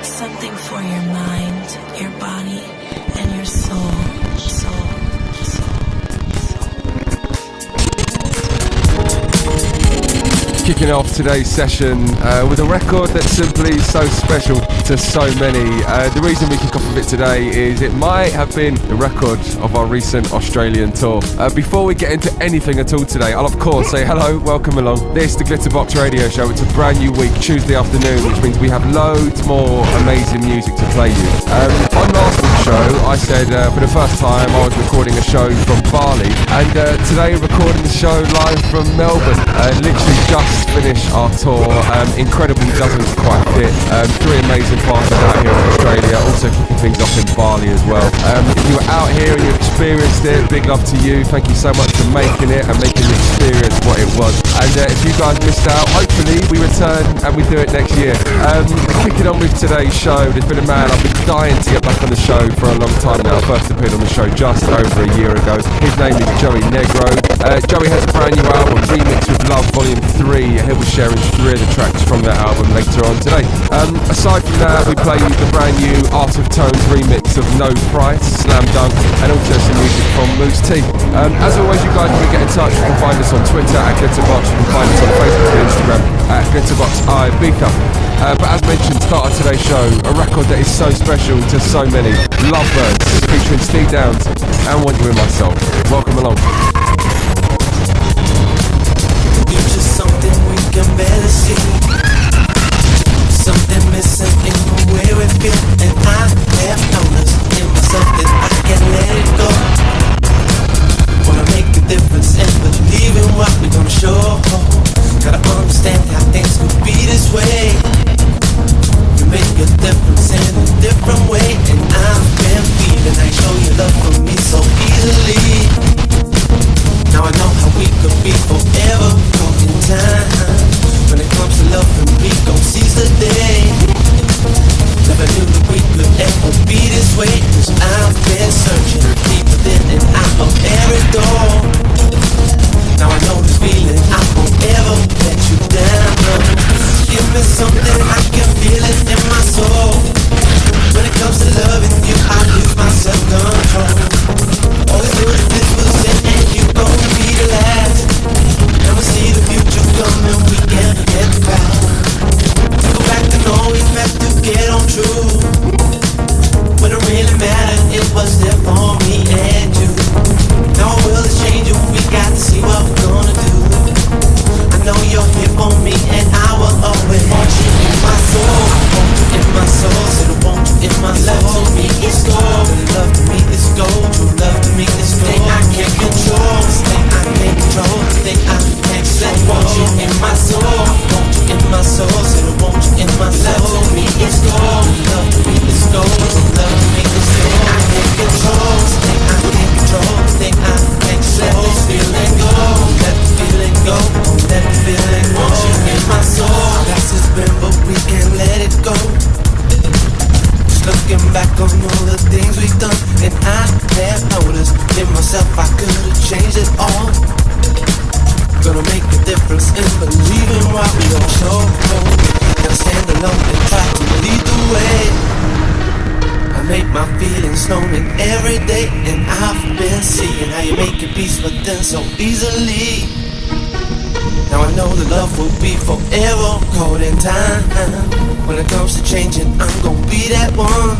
Something for your mind, your body, and your soul. Kicking off today's session with a record that's simply so special to so many. The reason we kick off with it today is it might have been the record of our recent Australian tour. Before we get into anything at all today, I'll of course say hello, welcome along. This is the Glitterbox Radio Show. It's a brand new week, Tuesday afternoon, which means we have loads more amazing music to play you. On last week's show, I said for the first time I was recording a show from Bali, and today recording the show live from Melbourne. Literally just finished our tour. Incredibly doesn't quite fit. Three amazing partners out here in Australia, also kicking things off in Bali as well. If you were out here and you experienced it, big love to you. Thank you so much for making it and making the experience what it was. And if you guys missed out, hopefully we return and we do it next year. Kicking on with today's show, there's been a man I've been dying to get back on the show for a long time now. First appeared on the show just over a year ago. His name is Joey Negro. Joey has a brand new album, Remix with Love Volume 3. He'll be sharing 3 of the tracks from that album later on today. Aside from that, we play you the brand new Art of Tones remix of No Price, Slam Dunk, and also some music from Moose T. As always, you guys can get in touch. You can find us on Twitter at Glitterbox. You can find us on Facebook and Instagram at GlitterboxIbiza. But as mentioned, start of today's show, a record that is so special to so many. Lovebirds, featuring Steve Downs and Want You In My Soul. Welcome along. You're just something we can barely see. Something missing in the way we feel. And I have noticed in myself that I can't let it go. Wanna make a difference and believe in what we're gonna show. Gotta understand how things could be this way. You make a difference in a different way. And I've been feeling I show you love for me so easily. Now I know how we could be forever caught in time. When it comes to love and we gon' seize the day. Never knew that we could ever be this way. Cause I've been searching deep within and out of every door. Now I know this feeling, I won't ever let you down, no. Give me something, I can feel it in my soul. When it comes to loving you, I lose my self-control. Always knew that this was it and you gon' be the last. And we see the future coming, we can't get back. Go back to know we have to get on true. When it really mattered, it was there for me and you. Now our world is changing, we got to see what we're gonna do. I know you're here for me and I will always want you in my soul. Want you in my soul, said I want you in my soul. Love to me is gold, love to me is gold. True love to me is thing I can't control. This thing I can't control, this thing I can't let go. Want you in my soul, want you in my soul, said I want you in my soul. Love to me is gold, love to me is gold. True love to me is thing I can't control. This thing I can't control, this thing I can't let this feeling go. Let the feeling go, let the feeling go. Want you in my soul. Past has been, but we can't let it go. Just looking back on all the things we've done, and I have noticed in myself I could've changed it all. Gonna make a difference in believing what we all show. Gotta stand alone and try to lead the way. I make my feelings known in every day, and I've been seeing how you make your peace but then so easily. Now I know the love will be forever caught in time. When it comes to changing, I'm gonna be that one.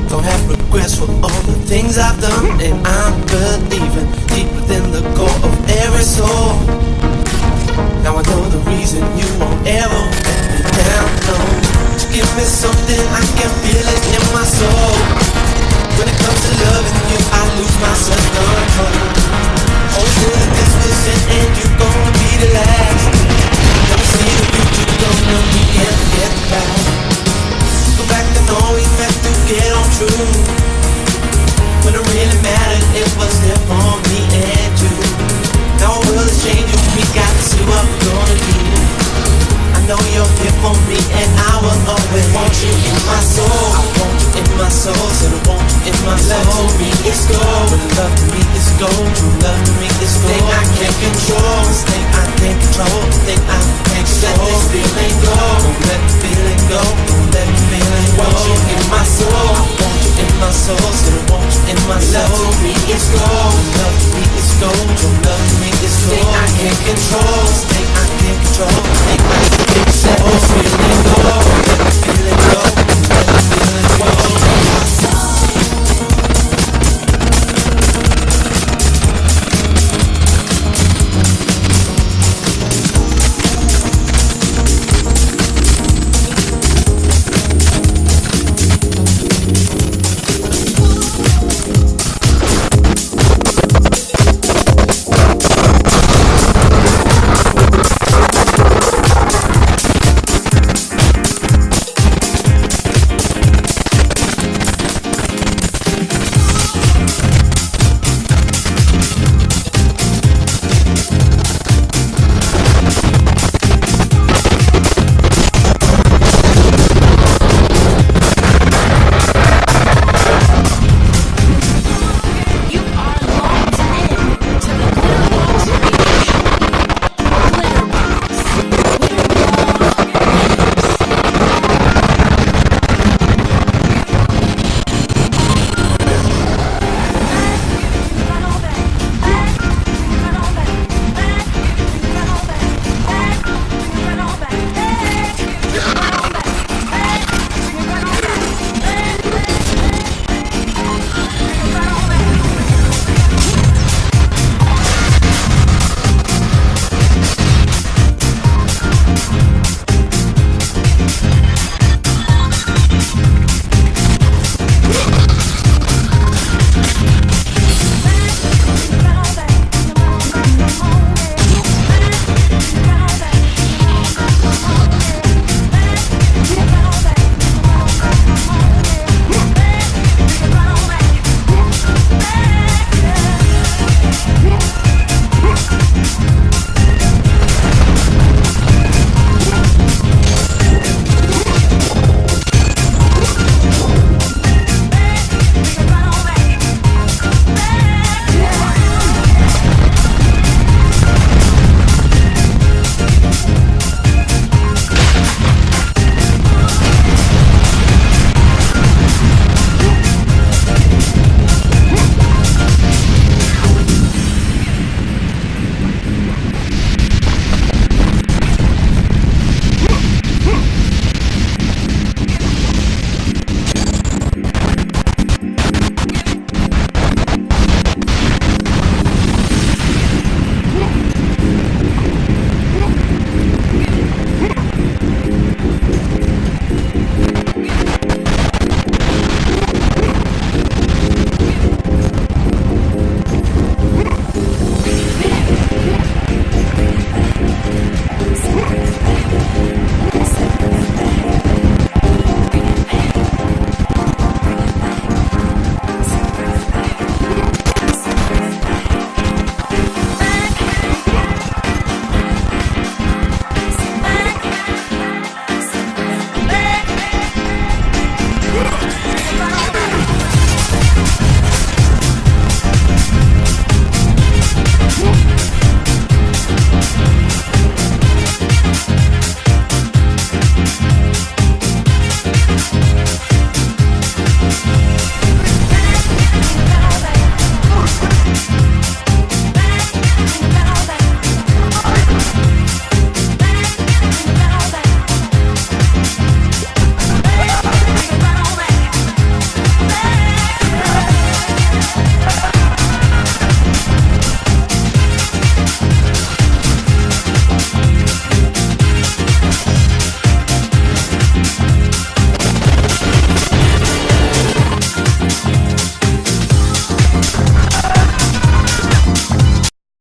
Don't have regrets for all the things I've done, and I'm believing deep within the core of every soul.